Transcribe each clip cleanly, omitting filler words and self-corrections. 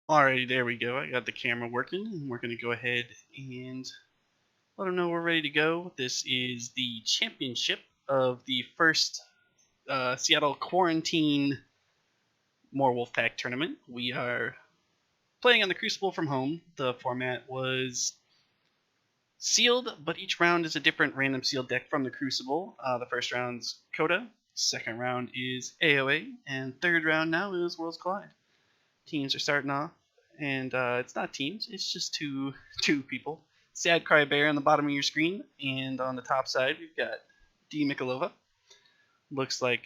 Alrighty, there we go. I got the camera working, and we're going to go ahead and let them know we're ready to go. This is the championship of the first Seattle Quarantine Moor Wolfpack tournament. We are playing on the Crucible from home. The format was sealed, but each round is a different random sealed deck from the Crucible. The first round's Coda, second round is AOA, and third round now is Worlds Collide. Teams are starting off, and it's not teams; it's just two people. Sad Cry Bear on the bottom of your screen, and on the top side we've got D Mikolova. Looks like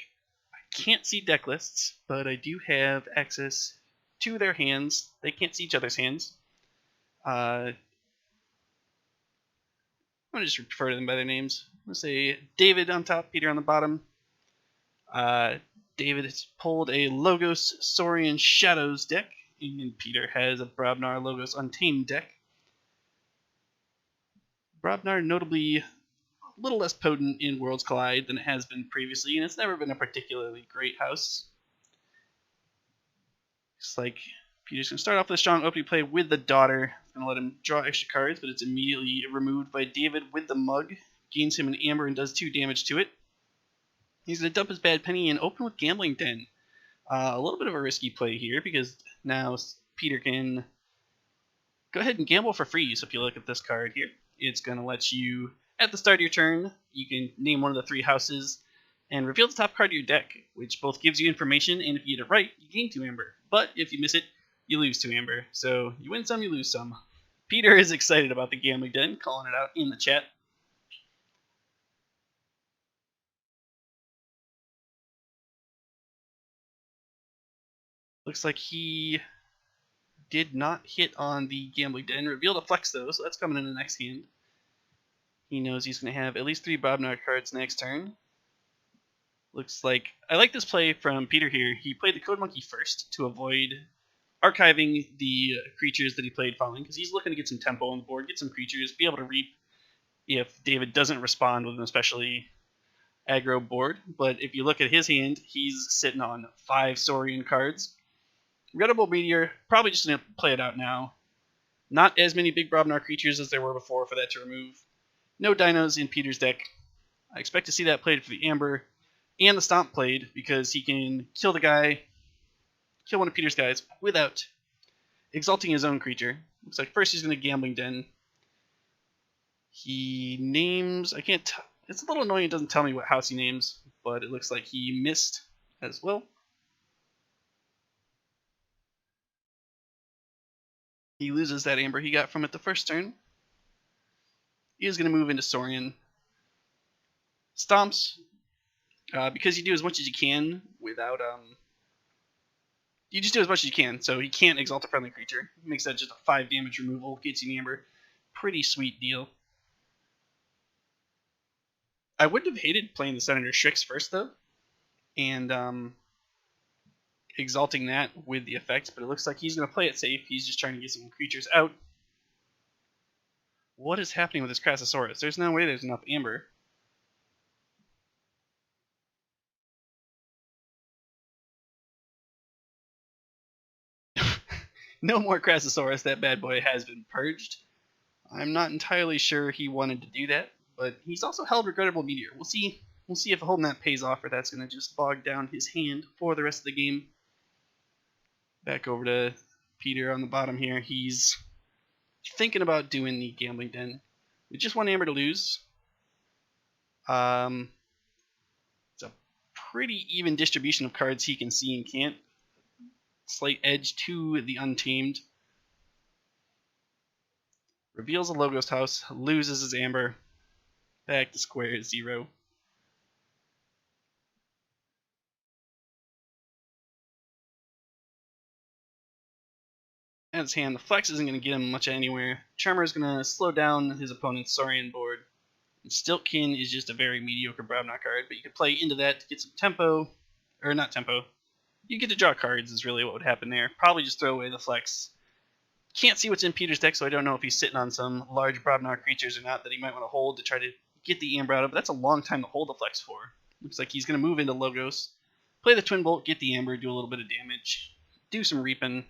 I can't see deck lists, but I do have access to their hands. They can't see each other's hands. I'm gonna just refer to them by their names. I'm gonna say David on top, Peter on the bottom. Uh, David has pulled a Logos Saurian Shadows deck, and Peter has a Brobnar Logos Untamed deck. Brobnar notably a little less potent in Worlds Collide than it has been previously, and it's never been a particularly great house. Looks like Peter's going to start off with a strong opening play with the Daughter. Going to let him draw extra cards, but it's immediately removed by David with the Mug. Gains him an Amber and does 2 damage to it. He's going to dump his Bad Penny and open with Gambling Den. A little bit of a risky play here because now Peter can go ahead and gamble for free. So if you look at this card here, it's going to let you, at the start of your turn, you can name one of the 3 houses and reveal the top card of your deck, which both gives you information, and if you get it right, you gain 2 Amber. But if you miss it, you lose 2 Amber. So you win some, you lose some. Peter is excited about the Gambling Den, calling it out in the chat. Looks like he did not hit on the Gambling Den. Revealed a Flex, though, so that's coming in the next hand. He knows he's going to have at least 3 Brobnar cards next turn. Looks like I like this play from Peter here. He played the Code Monkey first to avoid archiving the creatures that he played following, because he's looking to get some tempo on the board, get some creatures, be able to reap if David doesn't respond with an especially aggro board. But if you look at his hand, he's sitting on 5 Saurian cards. Regrettable Meteor, probably just going to play it out now. Not as many big Brobnar creatures as there were before for that to remove. No dinos in Peter's deck. I expect to see that played for the Amber and the Stomp played, because he can kill one of Peter's guys without exalting his own creature. Looks like first he's going to Gambling Den. He names, it's a little annoying it doesn't tell me what house he names, but it looks like he missed as well. He loses that Amber he got from it the first turn. He is going to move into Saurian. Stomps, because you do as much as you can without you just do as much as you can, so he can't exalt a friendly creature. Makes that just a 5 damage removal, gets you an Amber. Pretty sweet deal. I wouldn't have hated playing the Senator Strix first, though, and exalting that with the effects, but it looks like he's going to play it safe. He's just trying to get some creatures out. What is happening with this Crassosaurus? There's no way there's enough Amber. No more Crassosaurus. That bad boy has been purged. I'm not entirely sure he wanted to do that, but he's also held Regrettable Meteor. We'll see if holding that pays off, or that's going to just bog down his hand for the rest of the game. Back over to Peter on the bottom here. He's thinking about doing the Gambling Den with just 1 Amber to lose. It's a pretty even distribution of cards he can see and can't. Slight edge to the Untamed. Reveals a Logos house, loses his Amber. Back to square 0. At his hand, the Flex isn't going to get him much anywhere. Tremor is going to slow down his opponent's Saurian board. And Stiltkin is just a very mediocre Brobnar card, but you could play into that to get some tempo. Or not tempo. You get to draw cards is really what would happen there. Probably just throw away the Flex. Can't see what's in Peter's deck, so I don't know if he's sitting on some large Brobnar creatures or not that he might want to hold to try to get the Amber out of, but that's a long time to hold the Flex for. Looks like he's going to move into Logos, play the Twin Bolt, get the Amber, do a little bit of damage, do some reaping.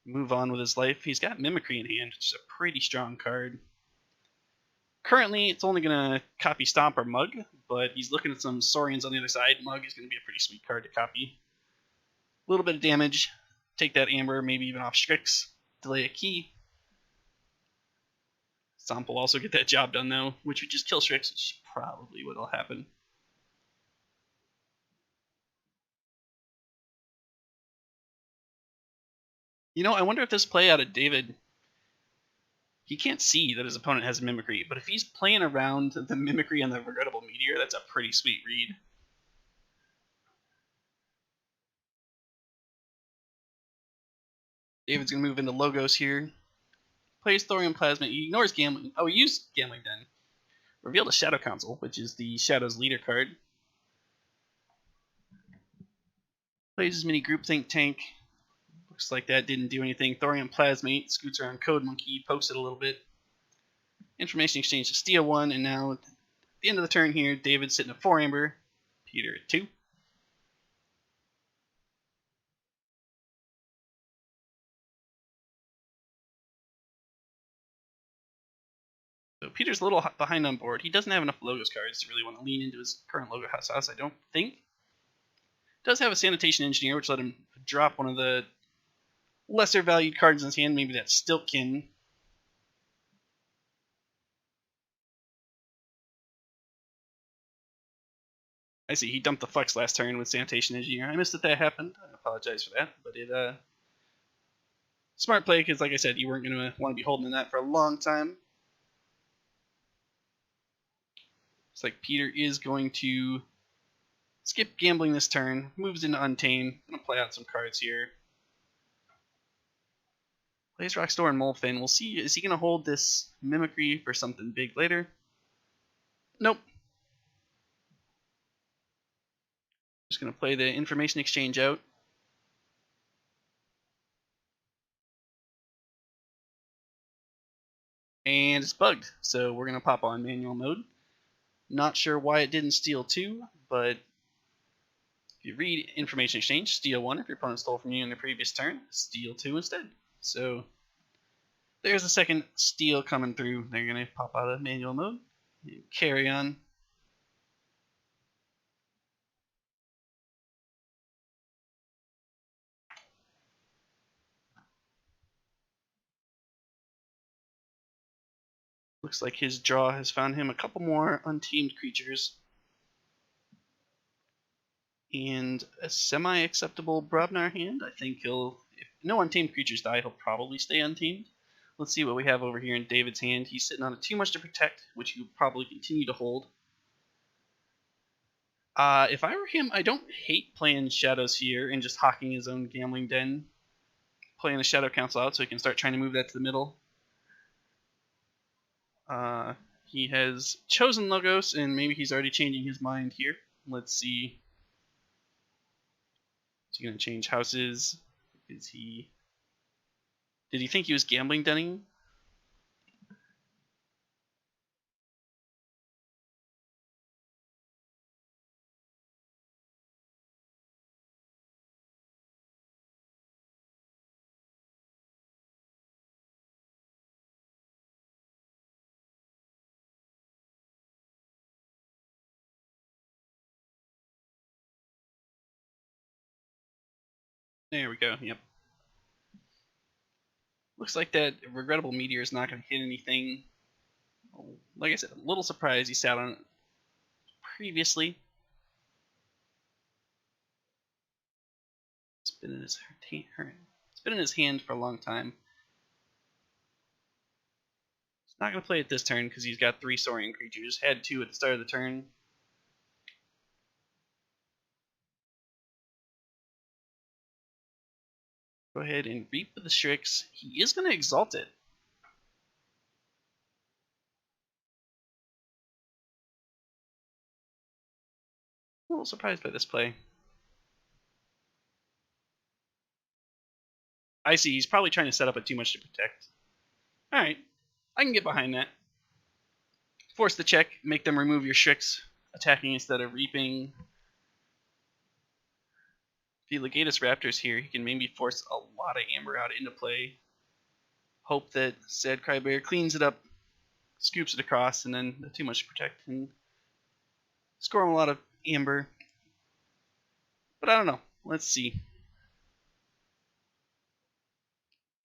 move on with his life. He's got Mimicry in hand, which is a pretty strong card. Currently, it's only going to copy Stomp or Mug, but he's looking at some Saurians on the other side. Mug is going to be a pretty sweet card to copy. A little bit of damage. Take that Amber, maybe even off Strix. Delay a key. Stomp will also get that job done, though, which would just kill Strix, which is probably what will happen. You know, I wonder if this play out of David, he can't see that his opponent has Mimicry, but if he's playing around the Mimicry on the Regrettable Meteor, that's a pretty sweet read. David's going to move into Logos here. Plays Thorium Plasma. He ignores Gambling. Oh, he used Gambling Den. Revealed a Shadow Council, which is the Shadow's leader card. Plays his mini Groupthink Tank. Looks like that didn't do anything. Thorium Plasmate scoots around Code Monkey, pokes it a little bit. Information exchange to steal 1, and now at the end of the turn here, David's sitting at 4 Amber, Peter at 2. So Peter's a little behind on board. He doesn't have enough Logos cards to really want to lean into his current Logo house, I don't think. Does have a Sanitation Engineer, which let him drop one of the lesser valued cards in his hand, maybe that Stiltkin. I see, he dumped the Flex last turn with Sanitation Engineer. I missed that happened. I apologize for that, but it, smart play, because like I said, you weren't going to want to be holding in that for a long time. Looks like Peter is going to skip Gambling this turn, moves into Untamed. I'm going to play out some cards here. Plays Rockstore and Molefin. We'll see, is he going to hold this Mimicry for something big later? Nope. Just going to play the Information Exchange out. And it's bugged, so we're going to pop on manual mode. Not sure why it didn't steal 2, but if you read Information Exchange, steal 1 if your opponent stole from you in the previous turn, steal 2 instead. So there's a second steal coming through. They're going to pop out of manual mode and carry on. Looks like his draw has found him a couple more untamed creatures. And a semi-acceptable Brobnar hand. I think he'll, if no untamed creatures die, he'll probably stay untamed. Let's see what we have over here in David's hand. He's sitting on a Too Much to Protect, which he'll probably continue to hold. If I were him, I don't hate playing Shadows here and just hawking his own Gambling Den. Playing the Shadow Council out so he can start trying to move that to the middle. He has chosen Logos, and maybe he's already changing his mind here. Let's see. Is he going to change houses? Is he... Did he think he was Gambling Denning? There we go, yep. Looks like that Regrettable Meteor is not going to hit anything. Like I said, a little surprised he sat on it previously. It's been in his hand for a long time. He's not going to play it this turn because he's got 3 Saurian creatures. Had 2 at the start of the turn. Go ahead and Reap with the Strix. He is going to Exalt it. A little surprised by this play. I see, he's probably trying to set up a Too Much to Protect. Alright, I can get behind that. Force the check, make them remove your Strix, attacking instead of reaping. If the Legatus Raptors here, he can maybe force a lot of amber out into play. Hope that Sad Crybear cleans it up, scoops it across, and then the Too Much to Protect can score him a lot of amber. But I don't know. Let's see.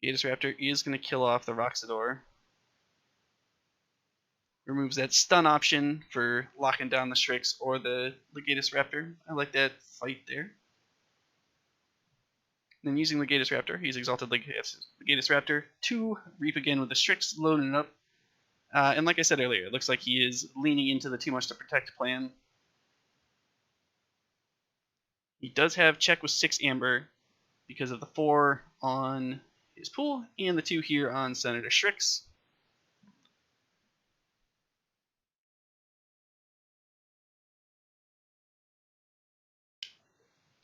Legatus Raptor is going to kill off the Roxador. Removes that stun option for locking down the Strix or the Legatus Raptor. I like that fight there. Then using Legatus Raptor, he's exalted Legatus Raptor to Reap again with the Strix loading up. And like I said earlier, it looks like he is leaning into the Too Much to Protect plan. He does have check with 6 amber because of the 4 on his pool and the 2 here on Senator Strix.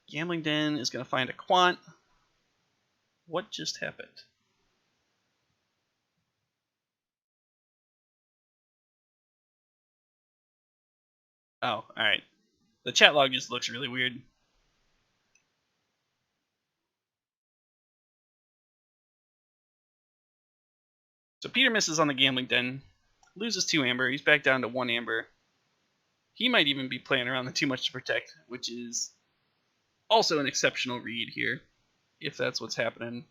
Gambling Den is going to find a Quant. What just happened? Oh, alright. The chat log just looks really weird. So Peter misses on the Gambling Den, loses 2 amber, he's back down to 1 amber. He might even be playing around the Too Much to Protect, which is also an exceptional read here, if that's what's happening.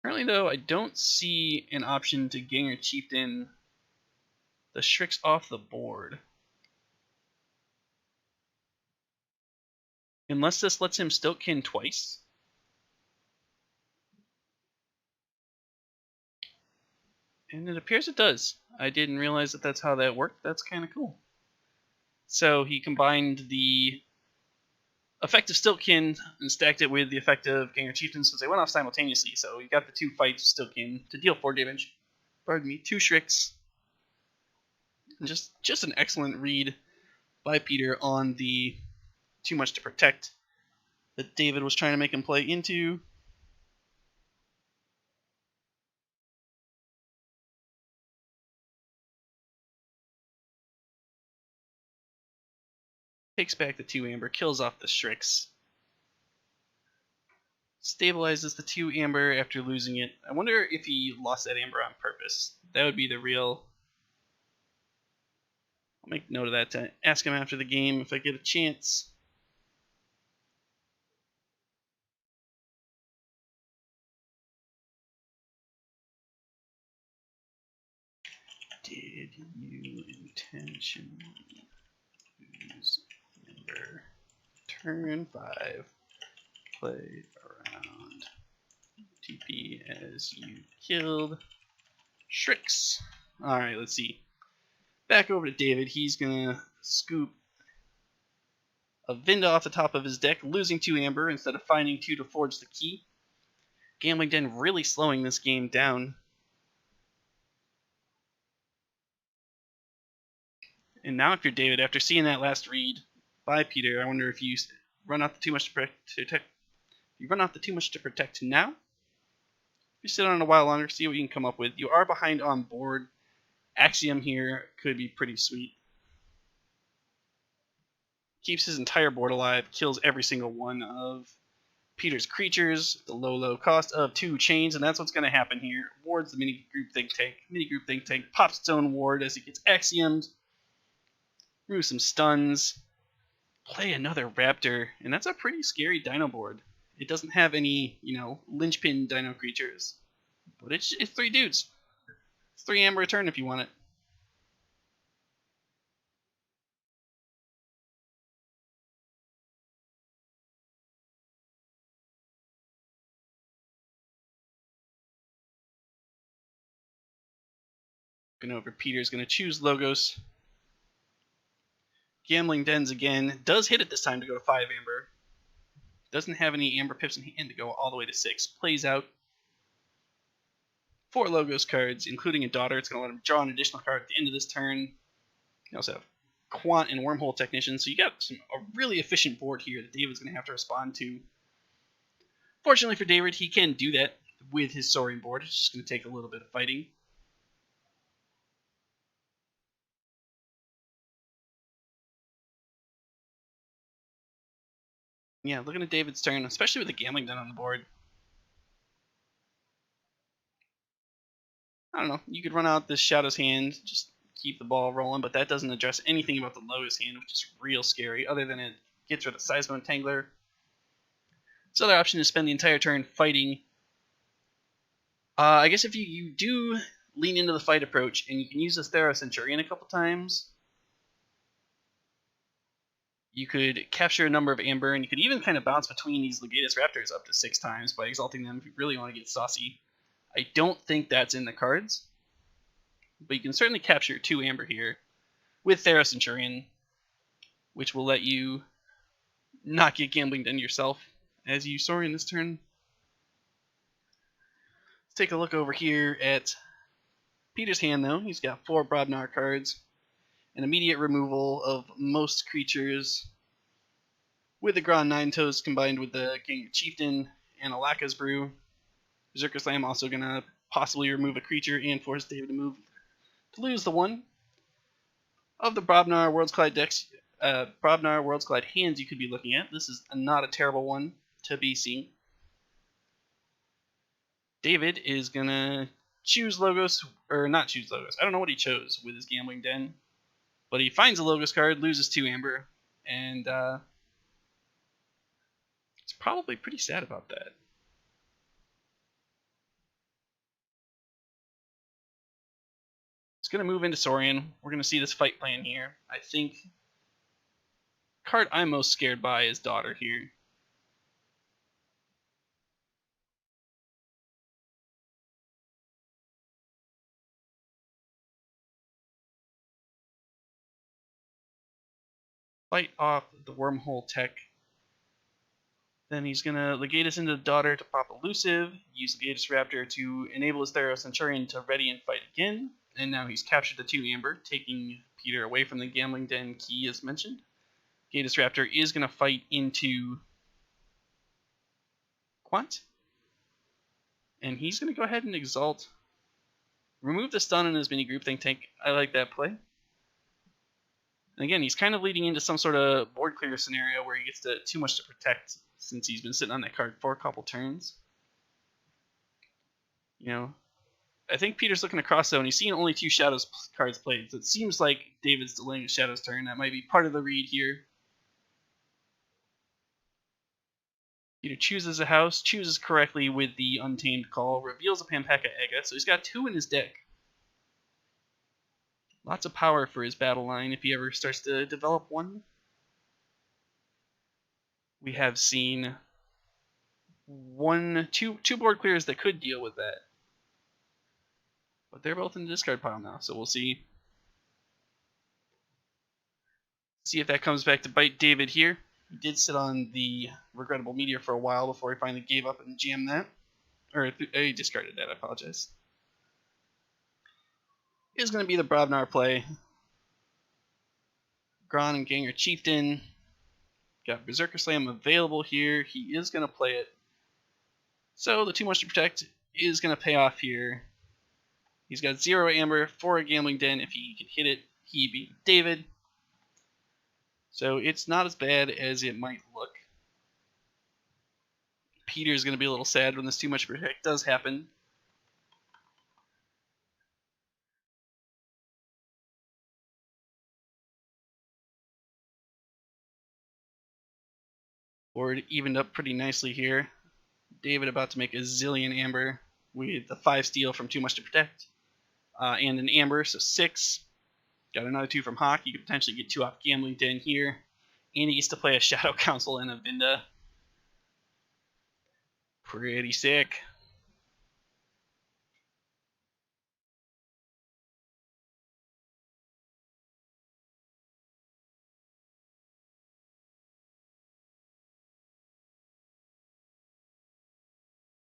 Currently, though, I don't see an option to Ganger Chieftain the Strix off the board. Unless this lets him Stiltkin twice. And it appears it does. I didn't realize that that's how that worked. That's kind of cool. So he combined the effect of Stiltkin and stacked it with the effect of Ganger Chieftain since they went off simultaneously. So you got the 2 fights of Stiltkin to deal 4 damage. Pardon me, 2 Strix. And just an excellent read by Peter on the Too Much to Protect that David was trying to make him play into. Takes back the 2 amber, kills off the Strix. Stabilizes the 2 amber after losing it. I wonder if he lost that amber on purpose. That would be the real... I'll make note of that to ask him after the game if I get a chance. Did you intentionally lose amber? Turn 5. Play around TP as you killed Strix. Alright, let's see. Back over to David. He's going to scoop a Vinda off the top of his deck, losing 2 amber instead of finding 2 to forge the key. Gambling Den really slowing this game down. And now if you're David, after seeing that last read by Peter, I wonder if you run off the Too Much to Protect. You run off the Too Much to Protect now. If you sit on it a while longer, see what you can come up with. You are behind on board. Axiom here could be pretty sweet. Keeps his entire board alive, kills every single one of Peter's creatures, the low cost of 2 chains, and that's what's going to happen here. Wards the mini group think tank. Mini group think tank pops its own ward as it gets axiomed. Remove some stuns. Play another Raptor, and that's a pretty scary dino board. It doesn't have any, linchpin dino creatures. But it's 3 dudes. It's 3 amber a turn if you want it. Looking over, Peter's going to choose Logos. Gambling Dens again. Does hit it this time to go to 5 amber. Doesn't have any amber pips in hand to go all the way to 6. Plays out 4 Logos cards, including a Daughter. It's going to let him draw an additional card at the end of this turn. You also have Quant and Wormhole Technician, so you got a really efficient board here that David's going to have to respond to. Fortunately for David, he can do that with his Soaring board. It's just going to take a little bit of fighting. Yeah, looking at David's turn, especially with the gambling den on the board. I don't know. You could run out this Shadow's hand, just keep the ball rolling, but that doesn't address anything about the Logos hand, which is real scary, other than it gets rid of Seismo Entangler. His other option is spend the entire turn fighting. I guess if you do lean into the fight approach, and you can use this Theros Centurion a couple times, you could capture a number of Amber, and you could even kind of bounce between these Legatus Raptors up to 6 times by exalting them if you really want to get saucy. I don't think that's in the cards, but you can certainly capture 2 Amber here with Theros Centurion, which will let you not get gambling done yourself as you Saurian this turn. Let's take a look over here at Peter's hand, though. He's got 4 Brobnar cards, an immediate removal of most creatures with the Gron Ninetoes combined with the King Chieftain and Alaka's Brew. Berserker Slam also going to possibly remove a creature and force David to lose the one. Of the Brobnar Worlds Collide decks, Brobnar Worlds Collide hands you could be looking at, this is not a terrible one to be seen. David is going to choose Logos, or not choose Logos. I don't know what he chose with his Gambling Den, but he finds a Logos card, loses 2 Amber, and he's probably pretty sad about that. He's going to move into Saurian. We're going to see this fight plan here. I think the card I'm most scared by is Daughter here. Fight off the Wormhole Tech. Then he's going to Legatus into Daughter to pop Elusive, use Legatus Raptor to enable his Theros Centurion to ready and fight again, and now he's captured the 2 Amber, taking Peter away from the Gambling Den key as mentioned. Legatus Raptor is going to fight into Quant, and he's going to go ahead and Exalt. Remove the stun in his mini group think tank. I like that play. And again, he's kind of leading into some sort of board clear scenario where he gets too much to protect since he's been sitting on that card for a couple turns. You know, I think Peter's looking across though, and he's seeing only 2 Shadows cards played. So it seems like David's delaying a Shadows turn. That might be part of the read here. Peter chooses a house, chooses correctly with the Untamed Call, reveals a Pampaka Ega, so he's got 2 in his deck. Lots of power for his battle line if he ever starts to develop one. We have seen two board clears that could deal with that. But they're both in the discard pile now, so we'll see. See if that comes back to bite David here. He did sit on the Regrettable Meteor for a while before he finally gave up and jammed that. Or he discarded that, I apologize. Is going to be the Brobnar play. Gron and Ganger Chieftain. Got Berserker Slam available here. He is going to play it. So the Too Much to Protect is going to pay off here. He's got 0 Amber for a Gambling Den. If he can hit it, he beat David. So it's not as bad as it might look. Peter's going to be a little sad when this Too Much to Protect does happen. Board evened up pretty nicely here. David about to make a zillion Amber with the 5 steal from Too Much to Protect. And an Amber, so 6. Got another 2 from Hawk. You could potentially get 2 off Gambling Den here. And he gets to play a Shadow Council and a Vinda. Pretty sick.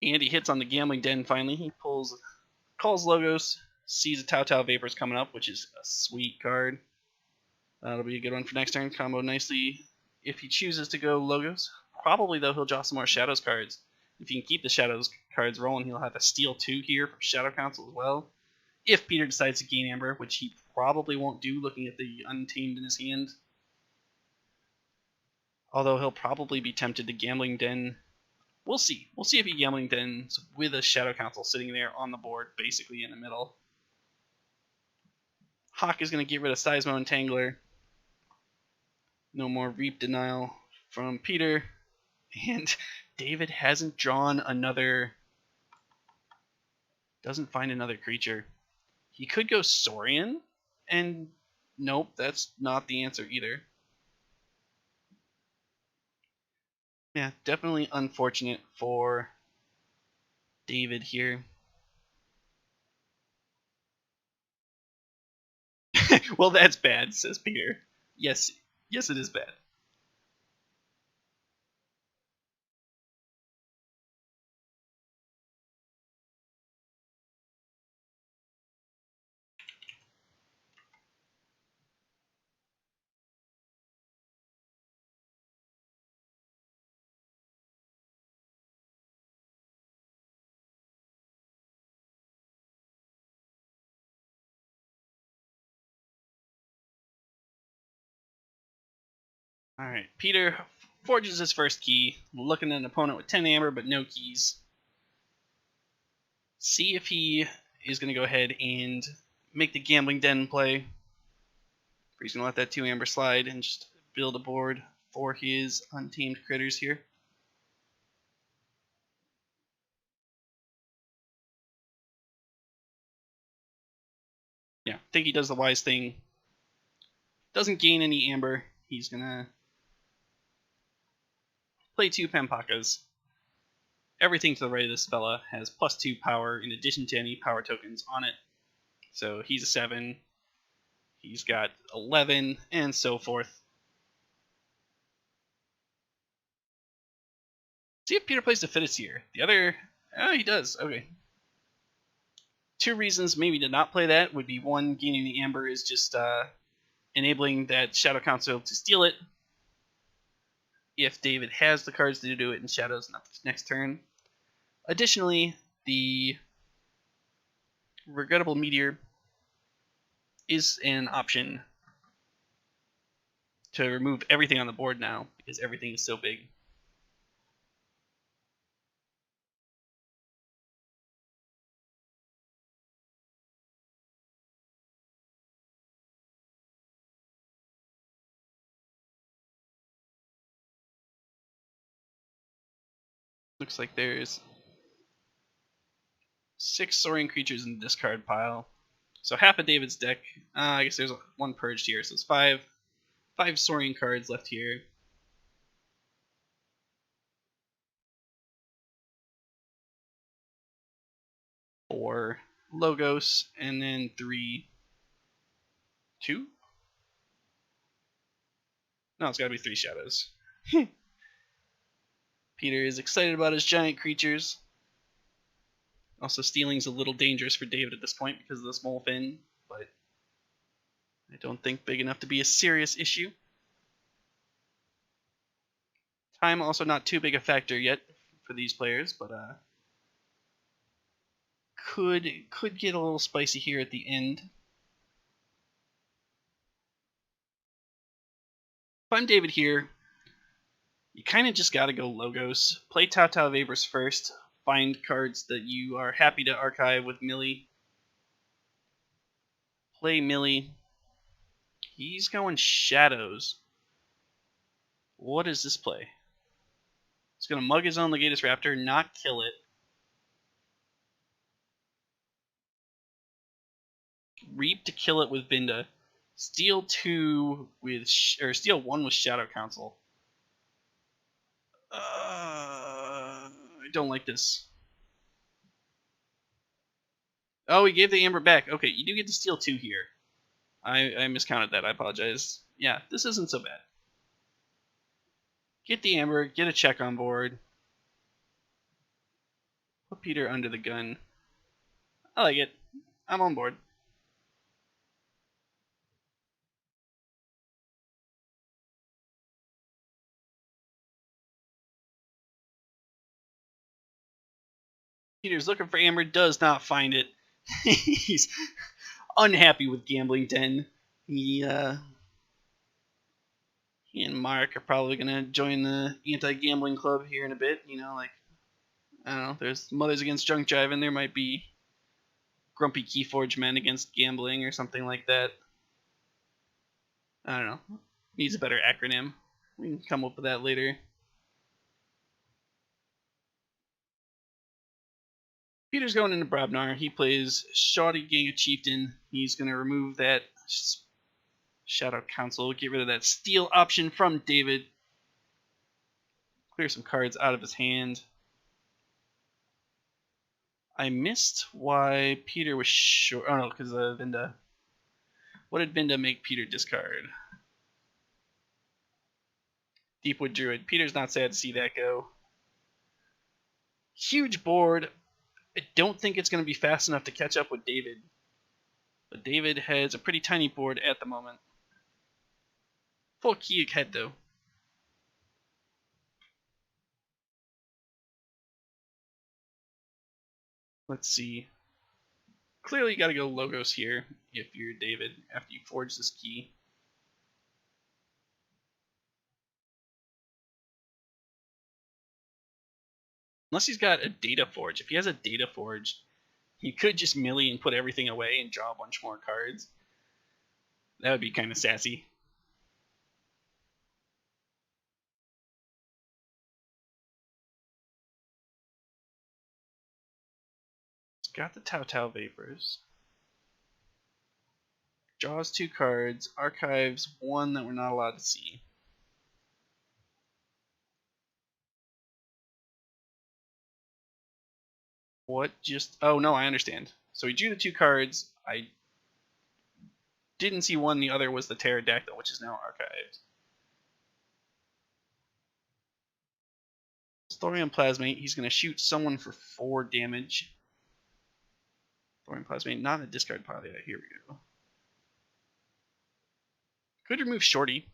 And he hits on the Gambling Den finally. He calls Logos, sees a Tau Vapors coming up, which is a sweet card. That'll be a good one for next turn. Combo nicely if he chooses to go Logos. Probably, though, he'll draw some more Shadows cards. If he can keep the Shadows cards rolling, he'll have a steal 2 here from Shadow Council as well. If Peter decides to gain Amber, which he probably won't do looking at the Untamed in his hand. Although he'll probably be tempted to Gambling Den. We'll see. We'll see if he Gambling Dens with a Shadow Council sitting there on the board, basically in the middle. Hawk is going to get rid of Seismo Entangler. No more Reap Denial from Peter. And David hasn't drawn another... Doesn't find another creature. He could go Saurian, and nope, that's not the answer either. Yeah, definitely unfortunate for David here. Well, that's bad, says Peter. Yes, it is bad. Alright, Peter forges his first key, looking at an opponent with 10 amber but no keys. See if he is going to go ahead and make the Gambling Den play. Or he's going to let that 2 amber slide and just build a board for his untamed critters here. Yeah, I think he does the wise thing. Doesn't gain any amber. He's going to play 2 Pampakas. Everything to the right of this fella has +2 power in addition to any power tokens on it. So he's a 7. He's got 11, and so forth. See if Peter plays the fittest here. The other... Oh, he does. Okay. 2 reasons maybe to not play that would be, 1, gaining the amber is just enabling that Shadow Council to steal it if David has the cards to do it in Shadows next turn. Additionally, the Regrettable Meteor is an option to remove everything on the board now, because everything is so big. Looks like there's 6 Soaring Creatures in the discard pile. So half of David's deck. I guess there's 1 purged here, so it's 5 Soaring cards left here. Four Logos, and then 3... 2? No, it's gotta be 3 Shadows. Peter is excited about his giant creatures. Also, stealing's a little dangerous for David at this point because of this Mole Fin, but I don't think big enough to be a serious issue. Time also not too big a factor yet for these players, but could get a little spicy here at the end. If I'm David here, you kind of just got to go Logos. Play Tau Vapors first. Find cards that you are happy to archive with Millie. Play Millie. He's going Shadows. What does this play? He's going to mug his own Legatus Raptor, not kill it. Reap to kill it with Vinda. Steal 2 with... or steal 1 with Shadow Council. I don't like this. Oh, he gave the Amber back. Okay, you do get to steal 2 here. I miscounted that. I apologize. Yeah, this isn't so bad. Get the Amber, get a check on board. Put Peter under the gun. I like it. I'm on board. Peter's looking for Amber, does not find it. He's unhappy with Gambling Den. He He and Mark are probably gonna join the anti-gambling club here in a bit. You know, like I don't know. There's Mothers Against Drunk Driving. There might be Grumpy Keyforge Men Against Gambling or something like that. I don't know. Needs a better acronym. We can come up with that later. Peter's going into Brobnar. He plays Shoddy Gang of Chieftain. He's going to remove that Shadow Council, get rid of that steal option from David. Clear some cards out of his hand. I missed why Peter was short. Oh no, because of Vinda. What did Vinda make Peter discard? Deepwood Druid. Peter's not sad to see that go. Huge board. I don't think it's going to be fast enough to catch up with David. But David has a pretty tiny board at the moment. Full key ahead though. Let's see. Clearly you gotta go Logos here if you're David after you forge this key. Unless he's got a Data Forge. If he has a Data Forge, he could just millie and put everything away and draw a bunch more cards. That would be kind of sassy. He's got the Tau Tau Vapors. Draws 2 cards, archives 1 that we're not allowed to see. What just... Oh, no, I understand. So he drew the 2 cards. I didn't see one. The other was the Pterodactyl, which is now archived. Thorium Plasmate. He's going to shoot someone for 4 damage. Thorium Plasmate, not in the discard pile yet. Here we go. Could remove Shorty.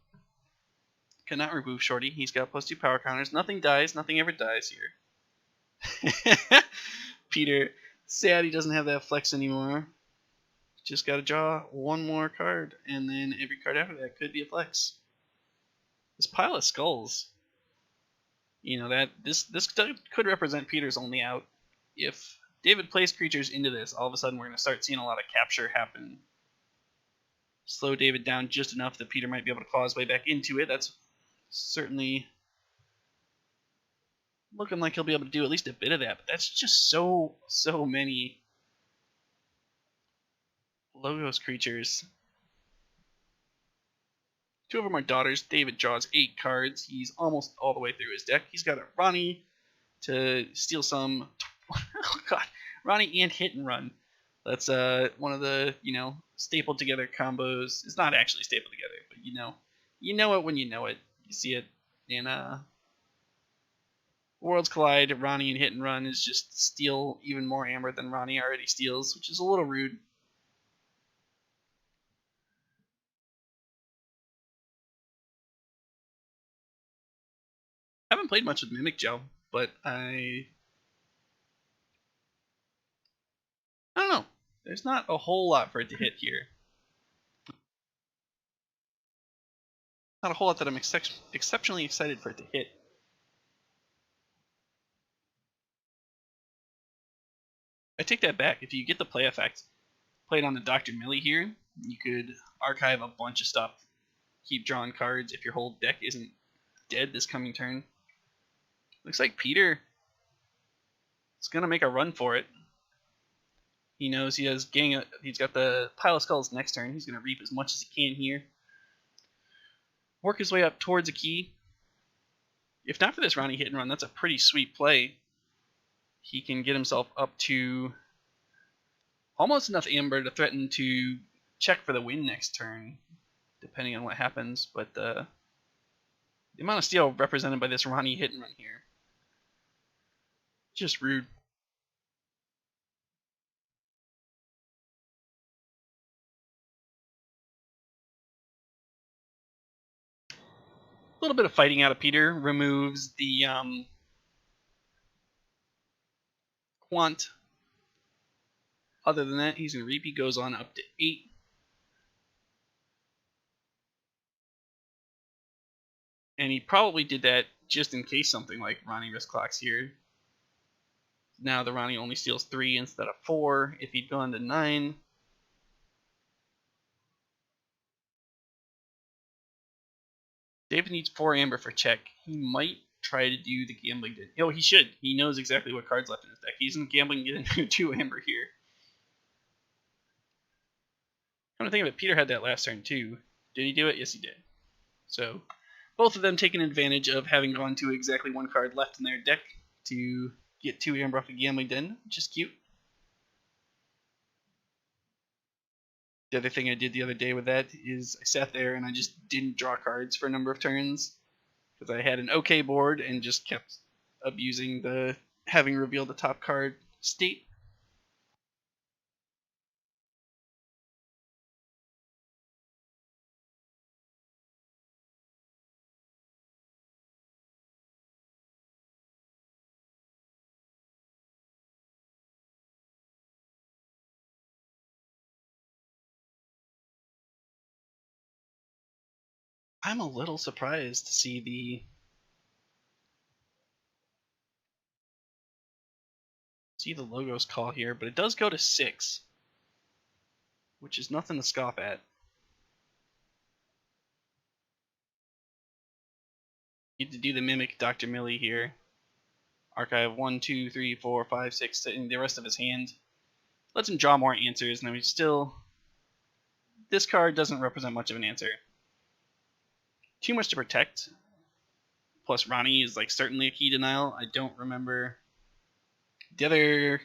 Cannot remove Shorty. He's got +2 power counters. Nothing dies. Nothing ever dies here. Peter, sad he doesn't have that flex anymore. Just got to draw 1 more card, and then every card after that could be a flex. This pile of skulls, you know, that this could represent Peter's only out. If David plays creatures into this, all of a sudden we're going to start seeing a lot of capture happen. Slow David down just enough that Peter might be able to claw his way back into it. That's certainly looking like he'll be able to do at least a bit of that, but that's just so many Logos creatures. 2 of them are daughters. David draws 8 cards. He's almost all the way through his deck. He's got a Ronnie to steal some. Oh god, Ronnie and Hit and Run. That's one of the stapled together combos. It's not actually stapled together, but you know it when you know it. You see it in Worlds Collide. Ronnie and Hit and Run is just steal even more amber than Ronnie already steals, which is a little rude. I haven't played much with Mimic Gel, but I don't know. There's not a whole lot for it to hit here. Not a whole lot that I'm exceptionally excited for it to hit. I take that back. If you get the play effect, play it on the Dr. Millie here, you could archive a bunch of stuff. Keep drawing cards if your whole deck isn't dead this coming turn. Looks like Peter is going to make a run for it. He knows he has he's got the pile of skulls next turn. He's going to reap as much as he can here. Work his way up towards a key. If not for this Ronnie Hit and Run, that's a pretty sweet play. He can get himself up to almost enough amber to threaten to check for the win next turn, depending on what happens. But the amount of steel represented by this Ronnie Hit and Run here, just rude. A little bit of fighting out of Peter removes the Quant. Other than that, he's going to reap. He goes on up to 8. And he probably did that just in case something like Ronnie risk clocks here. Now the Ronnie only steals 3 instead of 4. If he'd gone to 9, David needs 4 amber for check. He might try to do the gambling. He should. He knows exactly what cards left in his deck. He's in gambling get into 2 amber here. Come to think of it, Peter had that last turn too. Did he do it? Yes, he did. So both of them taking advantage of having gone to exactly 1 card left in their deck to get 2 amber off the gambling den, which is cute. The other thing I did the other day with that is I sat there and I just didn't draw cards for a number of turns because I had an okay board and just kept abusing the having revealed the top card state. I'm a little surprised to see the logos call here, but it does go to 6, which is nothing to scoff at. Need to do the mimic Dr. Millie here. Archive 1, 2, 3, 4, 5, 6, and the rest of his hand. Lets him draw more answers, and this card doesn't represent much of an answer. Too much to protect. Plus Ronnie is like certainly a key denial. I don't remember the other.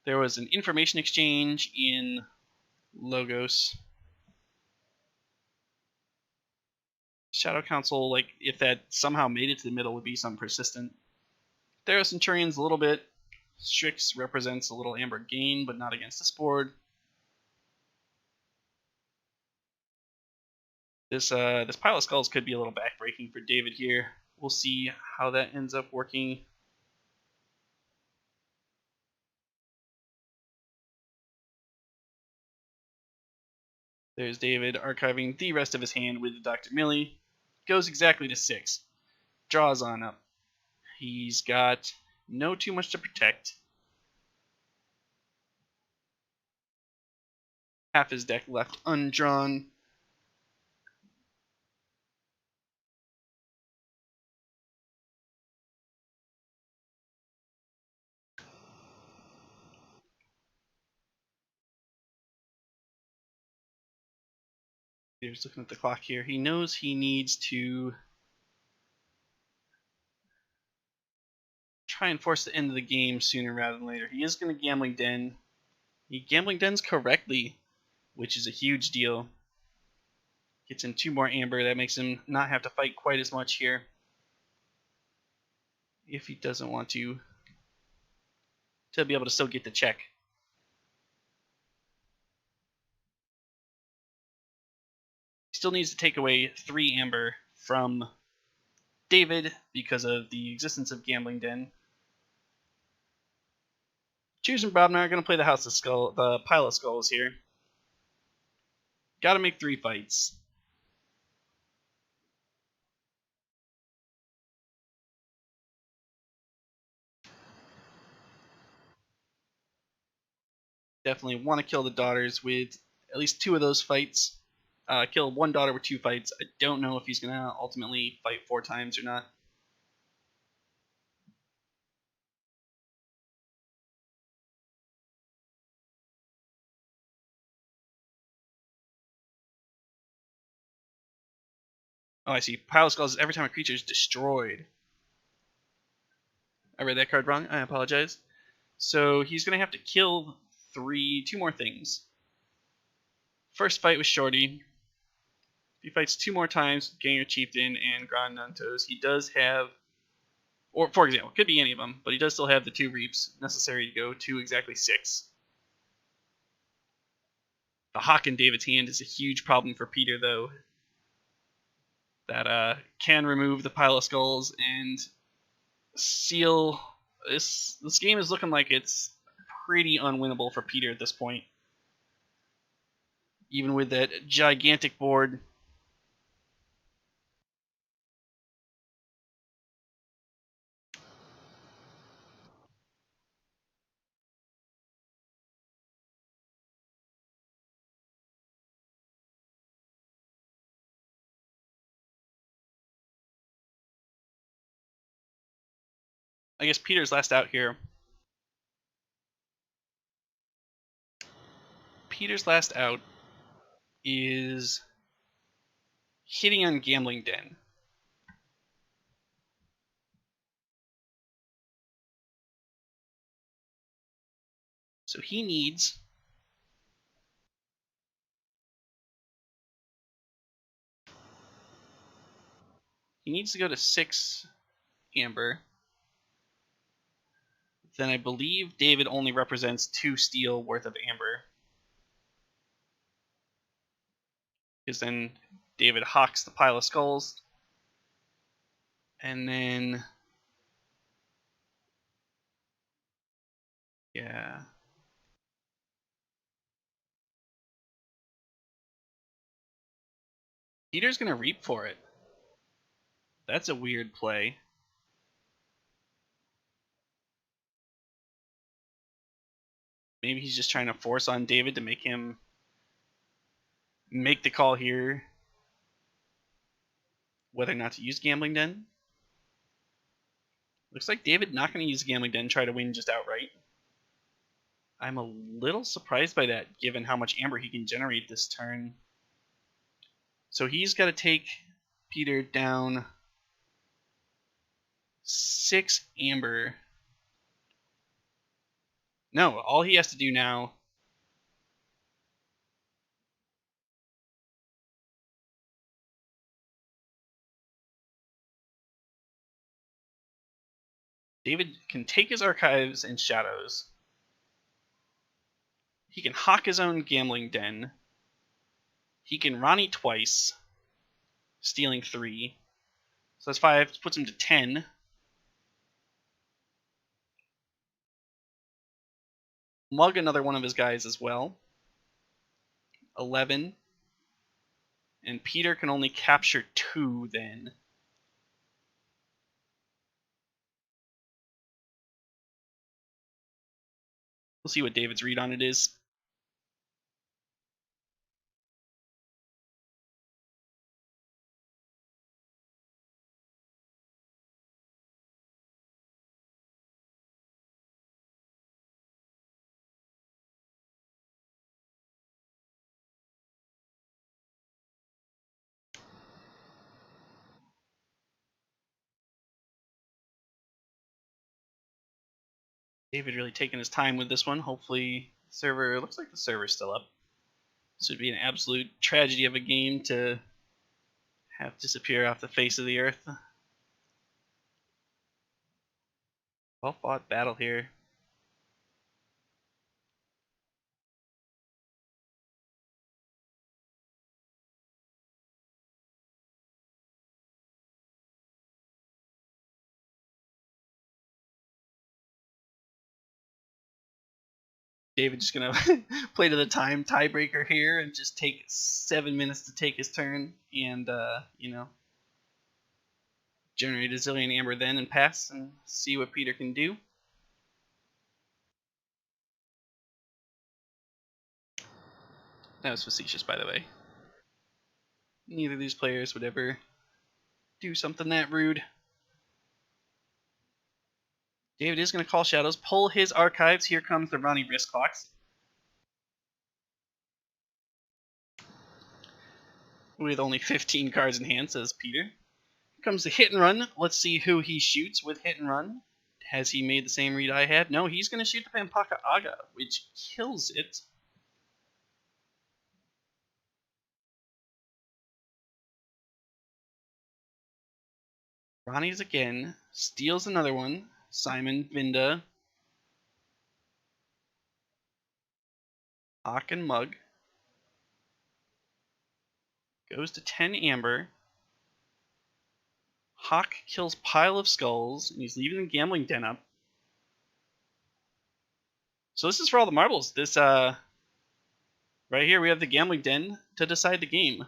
There was an information exchange in Logos. Shadow Council, like if that somehow made it to the middle, would be some persistent. Theros Centurion's a little bit. Strix represents a little amber gain, but not against this board. This pile of skulls could be a little backbreaking for David here. We'll see how that ends up working. There's David archiving the rest of his hand with Dr. Millie. Goes exactly to 6. Draws on up. He's got no too much to protect. Half his deck left undrawn. He's looking at the clock here. He knows he needs to try and force the end of the game sooner rather than later. He is going to Gambling Den. He Gambling Dens correctly, which is a huge deal. Gets him 2 more amber. That makes him not have to fight quite as much here. If he doesn't want to be able to still get the check. He still needs to take away 3 amber from David because of the existence of Gambling Den. Choose and Brobnar are going to play the pile of skulls here. Got to make 3 fights. Definitely want to kill the daughters with at least 2 of those fights. Kill 1 daughter with 2 fights. I don't know if he's going to ultimately fight 4 times or not. Oh, I see. Pile of skulls is every time a creature is destroyed. I read that card wrong. I apologize. So he's going to have to kill 2 more things. First fight with Shorty. If he fights 2 more times, Ganger Chieftain and Grand Nuntos, he does have, or for example, could be any of them, but he does still have the 2 Reaps necessary to go to exactly 6. The Hawk in David's hand is a huge problem for Peter, though. That can remove the pile of skulls and seal. This game is looking like it's pretty unwinnable for Peter at this point. Even with that gigantic board. I guess Peter's last out here. Peter's last out is hitting on Gambling Den. So he needs to go to 6 amber. Then I believe David only represents 2 steel worth of amber. Because then David hawks the pile of skulls. And then... yeah. Peter's going to reap for it. That's a weird play. Maybe he's just trying to force on David to make him make the call here whether or not to use Gambling Den. Looks like David not going to use Gambling Den, try to win just outright. I'm a little surprised by that, given how much amber he can generate this turn. So he's got to take Peter down 6 amber. No, all he has to do now... David can take his archives and shadows. He can hawk his own Gambling Den. He can Ronnie twice, stealing 3. So that's 5, puts him to 10. Mug another one of his guys as well. 11. And Peter can only capture 2 then. We'll see what David's read on it is. David really taking his time with this one. Hopefully, server looks like the server's still up. This would be an absolute tragedy of a game to have disappear off the face of the earth. Well fought battle here. David just gonna play to the time tiebreaker here and just take 7 minutes to take his turn and generate a zillion amber then and pass and see what Peter can do. That was facetious, by the way. Neither of these players would ever do something that rude. David is going to call shadows, pull his archives. Here comes the Ronnie wrist clocks. With only 15 cards in hand, says Peter. Here comes the hit and run. Let's see who he shoots with hit and run. Has he made the same read I had? No, he's going to shoot the Pampaka Aga, which kills it. Ronnie's again. Steals another one. Simon, Vinda. Hawk and Mug. Goes to 10 amber. Hawk kills Pile of Skulls, and he's leaving the Gambling Den up. So this is for all the marbles. This, right here, we have the Gambling Den to decide the game.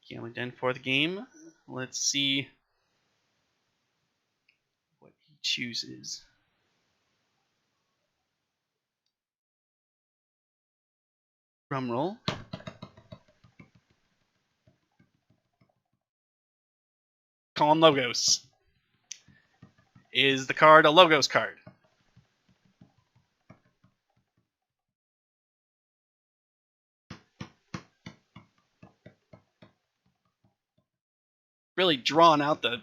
Gambling Den for the game. Let's see what he chooses. Drum roll. Column Logos. Is the card a Logos card? Really drawn out the...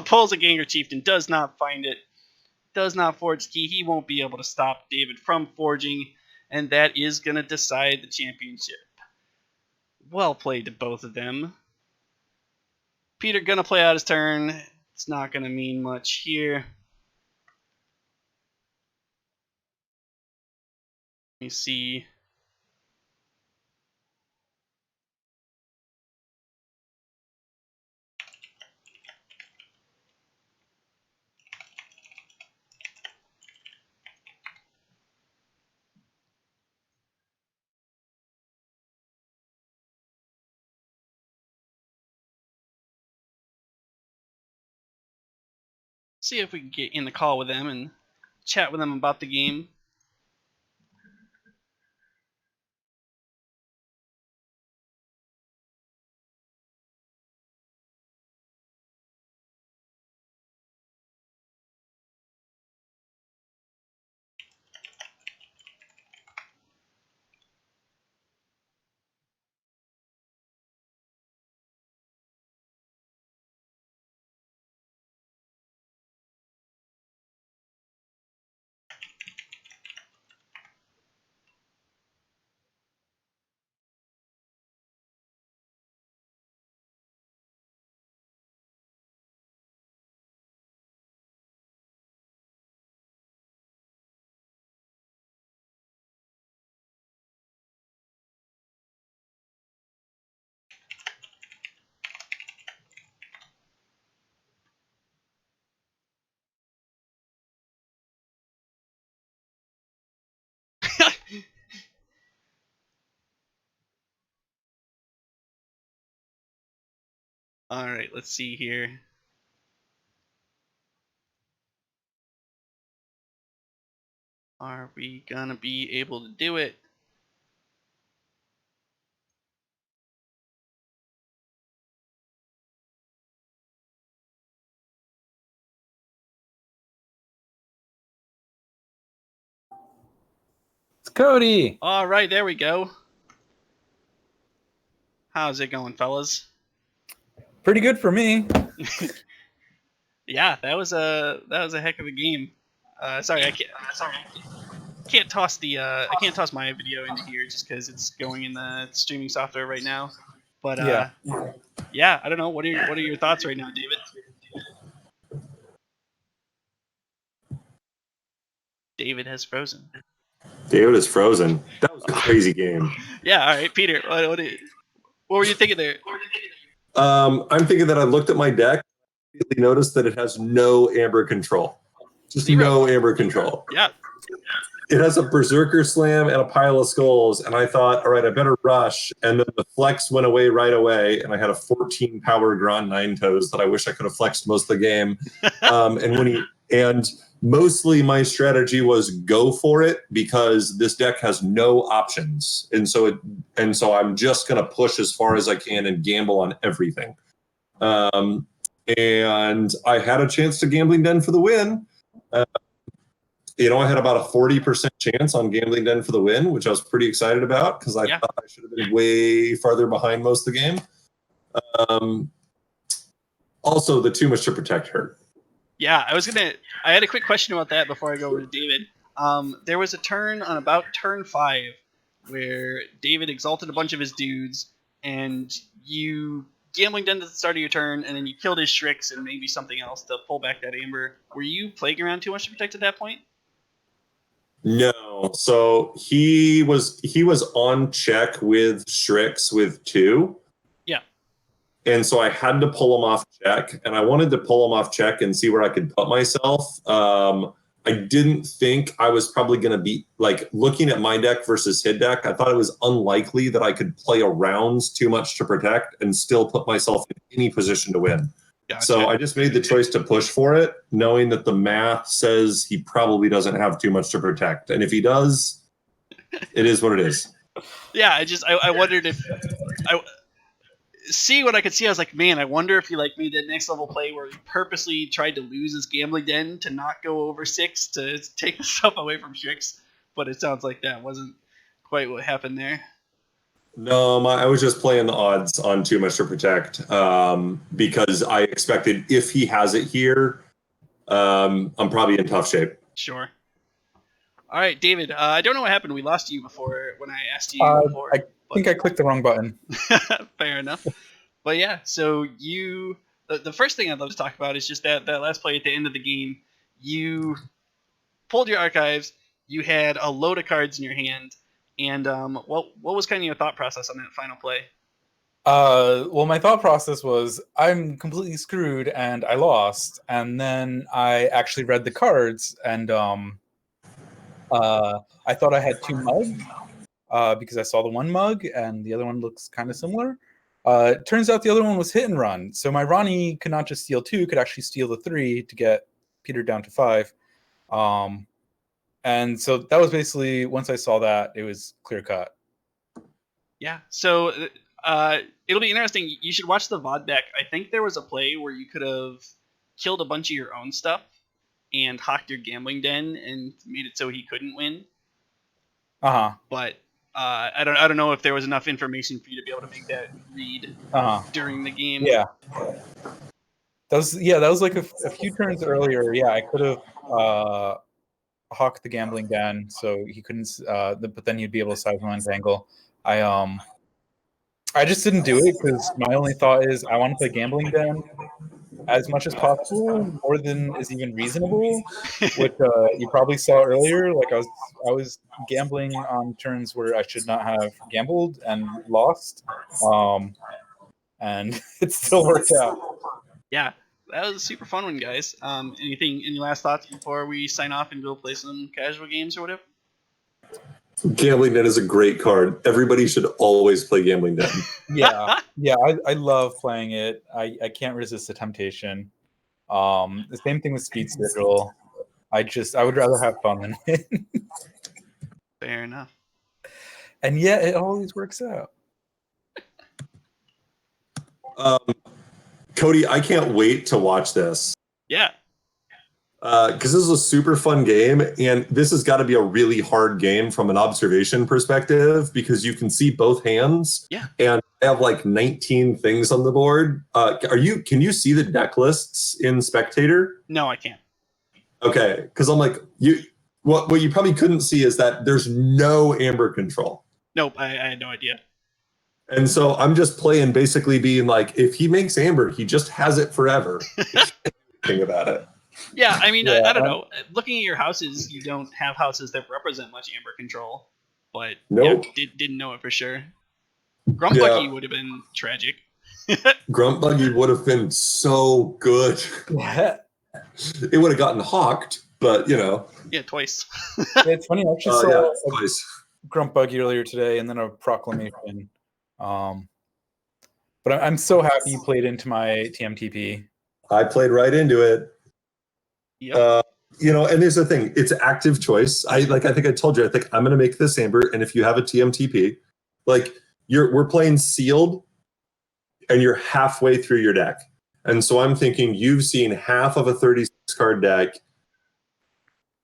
Pulls a Ganger Chieftain, does not find it, does not forge the key. He won't be able to stop David from forging, and that is going to decide the championship. Well played to both of them. Peter going to play out his turn. It's not going to mean much here. Let me see. See if we can get in the call with them and chat with them about the game. All right, let's see here. Are we gonna be able to do it? It's Cody. All right, there we go. How's it going, fellas? Pretty good for me. Yeah, that was a heck of a game. Sorry, I can't toss the I can't toss my video into here just because it's going in the streaming software right now. But yeah, I don't know. What are your thoughts right now, David? David has frozen. David is frozen. That was a crazy game. Yeah, all right, Peter. What were you thinking there? I'm thinking that I looked at my deck, immediately noticed that it has no amber control. Just Zero. no amber control. Yeah. It has a Berserker Slam and a pile of skulls, and I thought, all right, I better rush. And then the flex went away right away, and I had a 14 power Grand 9-Toes that I wish I could have flexed most of the game. And mostly my strategy was go for it because this deck has no options, and so I'm just gonna push as far as I can and gamble on everything. And I had a chance to Gambling Den for the win. I had about a 40% chance on Gambling Den for the win, which I was pretty excited about because I thought I should have been way farther behind most of the game. Also, the Too Much to Protect hurt. Yeah, I had a quick question about that before I go over to David. There was a turn on about turn 5 where David exalted a bunch of his dudes, and you Gambling Den at the start of your turn, and then you killed his Shrix and maybe something else to pull back that Amber. Were you playing around Too Much to Protect at that point? No. So he was on check with Shrix with 2. Yeah. And so I had to pull him off check, and I wanted to pull him off check and see where I could put myself. I didn't think I was probably going to be looking at my deck versus his deck. I thought it was unlikely that I could play around Too Much to Protect and still put myself in any position to win. Gotcha. So I just made the choice to push for it, knowing that the math says he probably doesn't have too much to protect. And if he does, it is what it is. Yeah, I wondered if I see what I could see. I was like, man, I wonder if he like made that next level play where he purposely tried to lose his gambling den to not go over 6 to take the stuff away from Strix. But it sounds like that wasn't quite what happened there. No, I was just playing the odds on too much to protect because I expected if he has it here, I'm probably in tough shape. Sure. All right, David. I don't know what happened. We lost you before when I asked you before. I think I clicked the wrong button. Fair enough. But yeah, so the first thing I'd love to talk about is just that last play at the end of the game. You pulled your archives. You had a load of cards in your hand. And what was kind of your thought process on that final play? Well, my thought process was I'm completely screwed and I lost. And then I actually read the cards and I thought I had 2 mugs because I saw the one mug and the other one looks kind of similar. It turns out the other one was hit and run. So my Ronnie could not just steal 2, could actually steal the 3 to get Peter down to 5. And so that was basically, once I saw that, it was clear cut. Yeah, so it'll be interesting. You should watch the VOD back. I think there was a play where you could have killed a bunch of your own stuff and hocked your gambling den and made it so he couldn't win. But I don't know if there was enough information for you to be able to make that read during the game. Yeah. That was like a few turns earlier. Yeah, I could have hawked the gambling den so he couldn't but then he'd be able to size my entangle. I just didn't do it because my only thought is I want to play gambling den as much as possible, more than is even reasonable, which you probably saw earlier. Like I was gambling on turns where I should not have gambled and lost, and it still worked out. Yeah, that was a super fun one, guys. Any last thoughts before we sign off and go play some casual games or whatever? Gambling Den is a great card. Everybody should always play Gambling Den. Yeah, I love playing it. I can't resist the temptation. The same thing with Speed Sigil. I would rather have fun than win. Fair enough. And yet it always works out. Cody, I can't wait to watch this. Yeah. Because this is a super fun game, and this has got to be a really hard game from an observation perspective because you can see both hands. Yeah. And I have like 19 things on the board. Can you see the deck lists in Spectator? No, I can't. Okay, because I'm like what you probably couldn't see is that there's no amber control. Nope, I had no idea. And so I'm just playing, basically being like, if he makes amber, he just has it forever. Think about it. Yeah, I mean, I don't know. Looking at your houses, you don't have houses that represent much amber control, but Nope. Yeah, didn't know it for sure. Grumplucky would have been tragic. Grumpbuggy would have been so good. Yeah. It would have gotten hawked, but Yeah, twice. It's funny. I actually saw twice. Grumpbuggy earlier today, and then a proclamation. But I'm so happy you played into my TMTP. I played right into it. Yep. And there's the thing, it's active choice. I think I told you, I think I'm going to make this amber, and if you have a TMTP, like we're playing sealed, and you're halfway through your deck, and so I'm thinking you've seen half of a 36 card deck.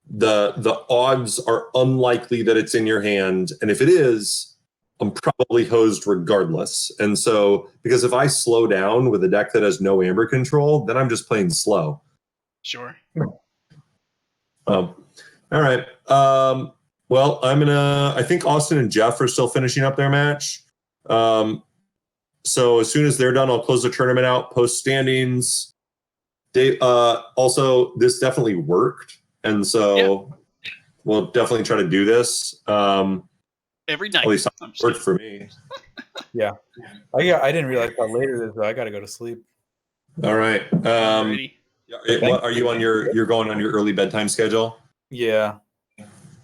The odds are unlikely that it's in your hand, and if it is, I'm probably hosed regardless. And so, because if I slow down with a deck that has no amber control, then I'm just playing slow. Sure. All right. Well, I think Austin and Jeff are still finishing up their match. So as soon as they're done, I'll close the tournament out, post standings. Also, this definitely worked. And so we'll definitely try to do this. Every night. At least it worked for me. Yeah. I didn't realize how late it is, though. I got to go to sleep. All right. Are you on you're going on your early bedtime schedule? Yeah.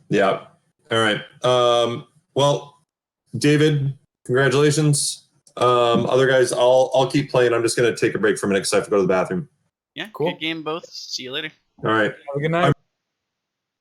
Yeah. All right. Well, David, congratulations. Other guys, I'll keep playing. I'm just gonna take a break for a minute because I have to go to the bathroom. Yeah, Cool. good game both. See you later. All right. Have a good night.